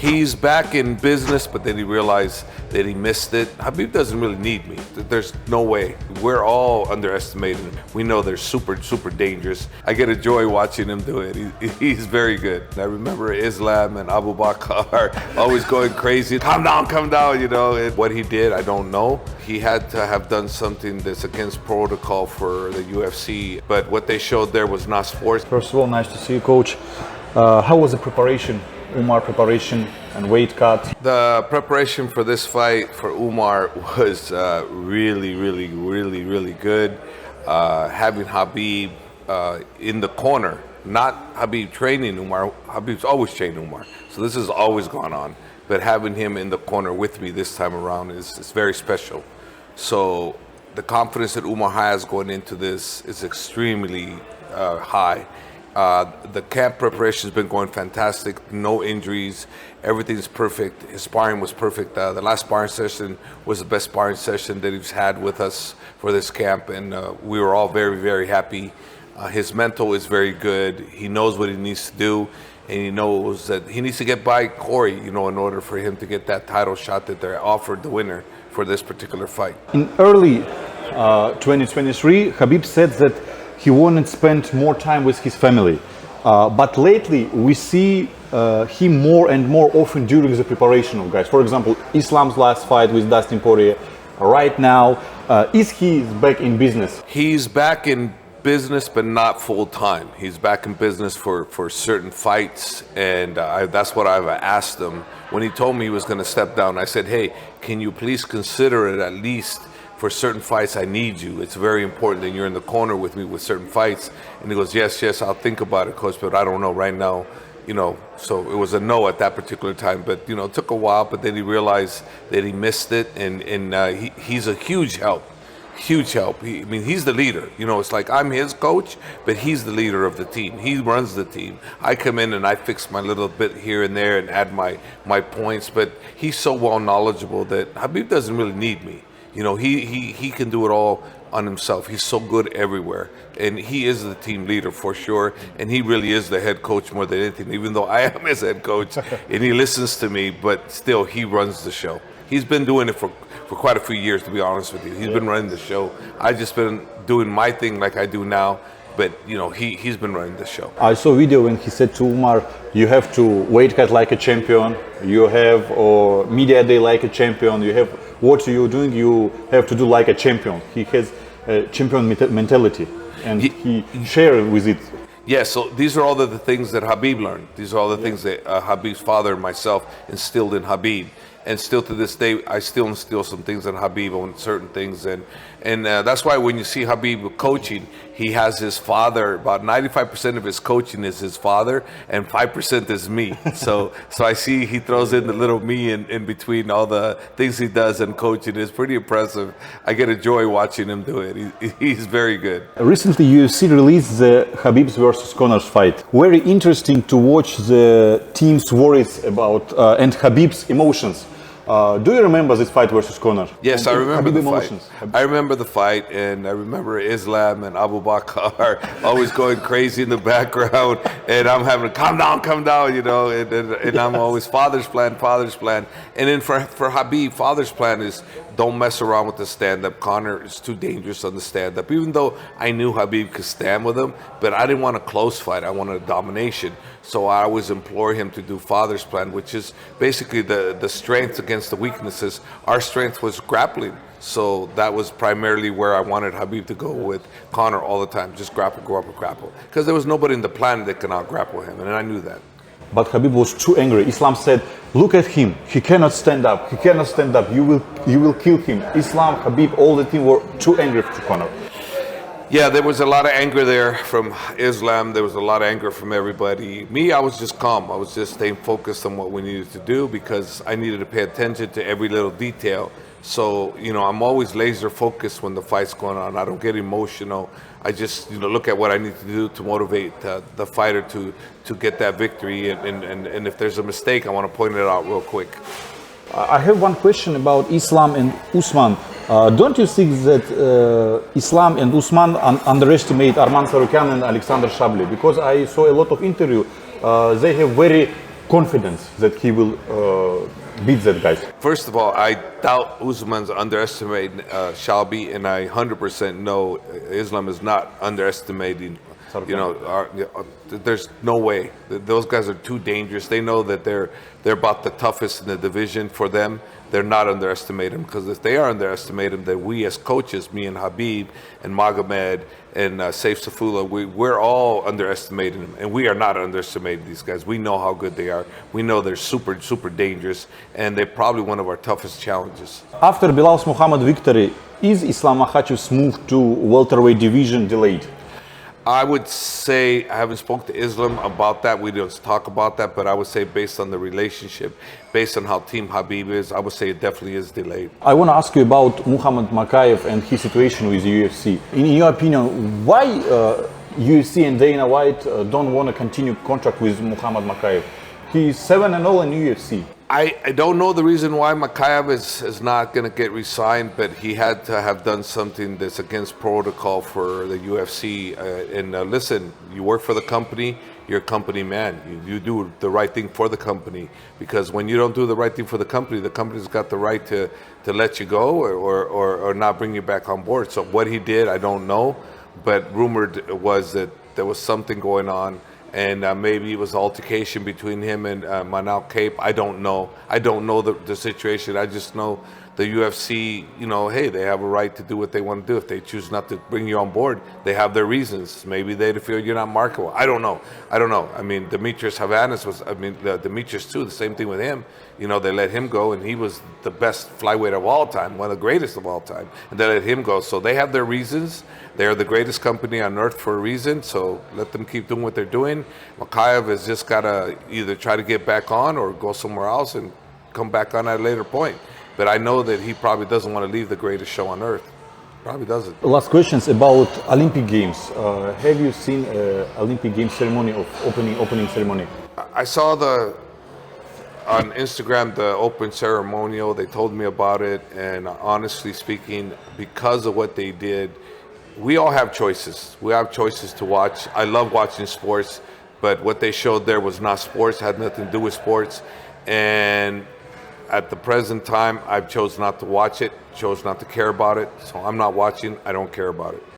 He's back in business, but then he realized that he missed it. Khabib doesn't really need me. There's no way. We're all underestimating him. We know they're super, super dangerous. I get a joy watching him do it. He's very good. I remember Islam and Abu Bakr always going crazy. Calm down, you know. And what he did, I don't know. He had to have done something that's against protocol for the UFC, but what they showed there was not sports. First of all, nice to see you, Coach. How was the preparation? Umar preparation and weight cut? The preparation for this fight for Umar was really good. Having Khabib in the corner, not Khabib training Umar. Khabib's always trained Umar, so this has always gone on. But having him in the corner with me this time around is very special. So the confidence that Umar has going into this is extremely high. The camp preparation has been going fantastic, no injuries, everything's perfect. His sparring was perfect. The last sparring session was the best sparring session that he's had with us for this camp, and we were all very happy. His mental is very good. He knows what he needs to do, and he knows that he needs to get by Cory, you know, in order for him to get that title shot that they're offered the winner for this particular fight. In early 2023, Khabib said that he wanted to spend more time with his family. But lately, we see him more and more often during the preparation of guys. For example, Islam's last fight with Dustin Poirier. Right now, is he back in business? He's back in business, but not full time. He's back in business for certain fights, and that's what I've asked him. When he told me he was going to step down, I said, hey, can you please consider it at least for certain fights? I need you. It's very important that you're in the corner with me with certain fights. And he goes, yes, I'll think about it, Coach, but I don't know right now, you know. So it was a no at that particular time, but you know, it took a while, but then he realized that he missed it, and he's a huge help. I mean, he's the leader. You know, it's like I'm his coach, but he's the leader of the team. He runs the team. I come in and I fix my little bit here and there and add my points, but he's so well knowledgeable that Khabib doesn't really need me. You know, he can do it all on himself. He's so good everywhere, and he is the team leader for sure, and he really is the head coach more than anything, even though I am his head coach and he listens to me, but still he runs the show. He's been doing it for quite a few years, to be honest with you. He's been running the show. I just been doing my thing like I do now, but you know, he's been running the show. I saw a video when he said to Umar, you have to weight cut like a champion, you have media day like a champion, you have what you're doing, you have to do like a champion. He has a champion mentality, and he shared with it. Yeah, so these are all the things that Khabib learned. These are all the things that Khabib's father and myself instilled in Khabib. And still to this day, I still instill some things in Khabib on certain things. And that's why when you see Khabib coaching, he has his father. About 95% of his coaching is his father, and 5% is me. So I see he throws in the little me in between all the things he does in coaching. It's pretty impressive. I get a joy watching him do it. He's very good. Recently, UFC released the Khabib versus Conor's fight. Very interesting to watch the team's worries about and Khabib's emotions. Do you remember this fight versus Conor? Yes, I remember the fight. I remember the fight, and I remember Islam and Abu Bakr always going crazy in the background, and I'm having to calm down, you know, and I'm always father's plan. And then for Khabib, father's plan is don't mess around with the stand-up. Conor is too dangerous on the stand-up, even though I knew Khabib could stand with him, but I didn't want a close fight. I wanted a domination. So I always implore him to do father's plan, which is basically the strengths against the weaknesses. Our strength was grappling. So that was primarily where I wanted Khabib to go with Conor all the time. Just grapple. Because there was nobody in the planet that could out-grapple him, and I knew that. But Khabib was too angry. Islam said, look at him. He cannot stand up. You will kill him. Islam, Khabib, all the team were too angry to Conor. Yeah, there was a lot of anger there from Islam. There was a lot of anger from everybody. Me, I was just calm. I was just staying focused on what we needed to do because I needed to pay attention to every little detail. So, you know, I'm always laser focused when the fight's going on. I don't get emotional. I just, you know, look at what I need to do to motivate the fighter to get that victory. And if there's a mistake, I want to point it out real quick. I have one question about Islam and Usman. Don't you think that Islam and Usman underestimate Tsarukyan and Alexander Shabliy? Because I saw a lot of interview. They have very confidence that he will beat that guy? First of all, I doubt Usman's underestimating Shabliy, and I 100% know Islam is not underestimating. You know, there's no way. Those guys are too dangerous. They know that they're about the toughest in the division. For them, they're not underestimating him, because if they are underestimating him, then we as coaches, me and Khabib and Magomed and Saif Safullah, we're all underestimating him, and we are not underestimating these guys. We know how good they are. We know they're super, super dangerous, and they're probably one of our toughest challenges. After Bilal's Muhammad victory, is Islam Makhachev's move to welterweight division delayed? I would say, I haven't spoken to Islam about that. We don't talk about that, but I would say based on the relationship, based on how Team Khabib is, I would say it definitely is delayed. I want to ask you about Muhammad Mokaev and his situation with the UFC. In your opinion, why UFC and Dana White don't want to continue contract with Muhammad Mokaev? He's 7-0 in UFC. I don't know the reason why Mokaev is not going to get re-signed, but he had to have done something that's against protocol for the UFC. Listen, you work for the company, you're a company man. You do the right thing for the company, because when you don't do the right thing for the company's got the right to let you go or not bring you back on board. So what he did, I don't know, but rumored was that there was something going on. And maybe it was altercation between him and Mokaev. I don't know. I don't know the situation. I just know the UFC, you know, hey, they have a right to do what they want to do. If they choose not to bring you on board, they have their reasons. Maybe they feel you're not marketable. I don't know. I mean, Demetrius Havanis was, Demetrius too, the same thing with him. You know, they let him go, and he was the best flyweight of all time, one of the greatest of all time. And they let him go. So they have their reasons. They are the greatest company on earth for a reason, so let them keep doing what they're doing. Mokaev has just got to either try to get back on or go somewhere else and come back on at a later point. But I know that he probably doesn't want to leave the greatest show on earth. Probably doesn't. Last questions about Olympic Games. Have you seen Olympic Games ceremony of opening ceremony? I saw on Instagram the open ceremonial. They told me about it, and honestly speaking, because of what they did, we all have choices. We have choices to watch. I love watching sports, but what they showed there was not sports, had nothing to do with sports. And at the present time, I've chose not to watch it, chose not to care about it. So I'm not watching, I don't care about it.